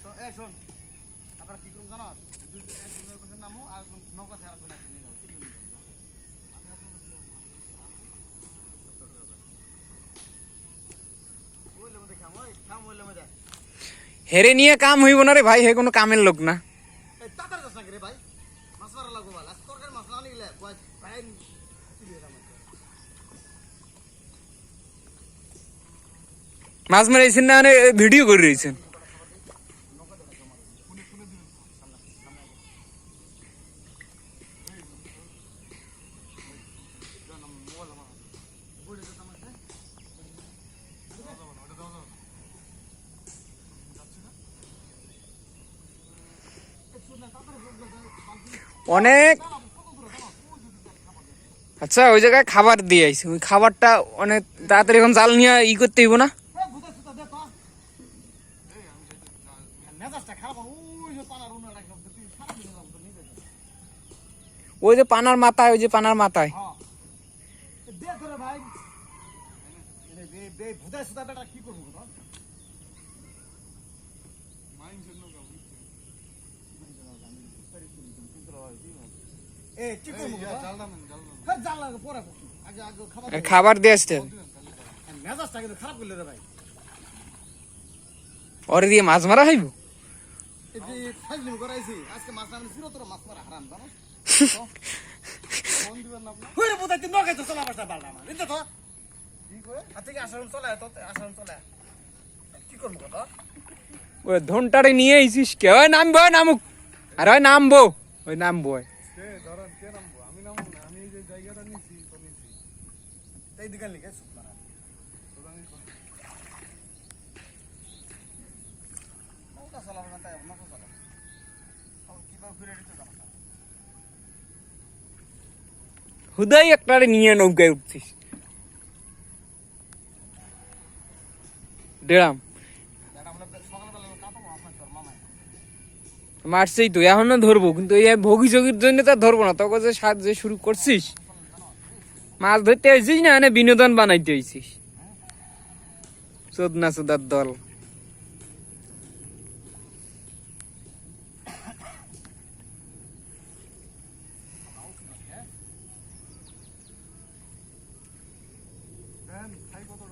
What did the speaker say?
তো এ শোন আপনারা কি করুন জানো একজনের কাছে নামো আর নৌকা থেকে আরেকজন নিয়ে যাবো হেরে নিয়ে কাম হইব না রে ভাই, হে কোনো কামের লোক না। মাছ মারাইছেন না, ভিডিও করে রয়েছেন। অনেক আচ্ছা, ওই জায়গায় খাবার দিয়ে আইছে, ওই খাবারটা অনেক তাড়াতাড়ি এখন জাল নিয়ে ই করতে হইব না। ওই যে পানার মাথায়, ওই যে পানার মাথায় খাবার দিয়ে আসতে ওরে দিয়ে মাছ মারা হইব। ওই ধনটারে নিয়ে আইছিস কে? ওই নামবো, ওই নামুক, আর ওই নামবো, ওই নামবো। হুদাই একটারে নিয়ে নৌকায় উঠছিস। ডেরাম মারছেই তো, এখনো ধরবো, কিন্তু এই ভোগী যোগীর জন্য তো ধরবো না। তোকে যে সাহায্য শুরু করছিস, মাছ ধরতে হয়েছিস না, এনে বিনোদন বানাইতে হয়েছিস। চোদনা চোদার দল। খাই কত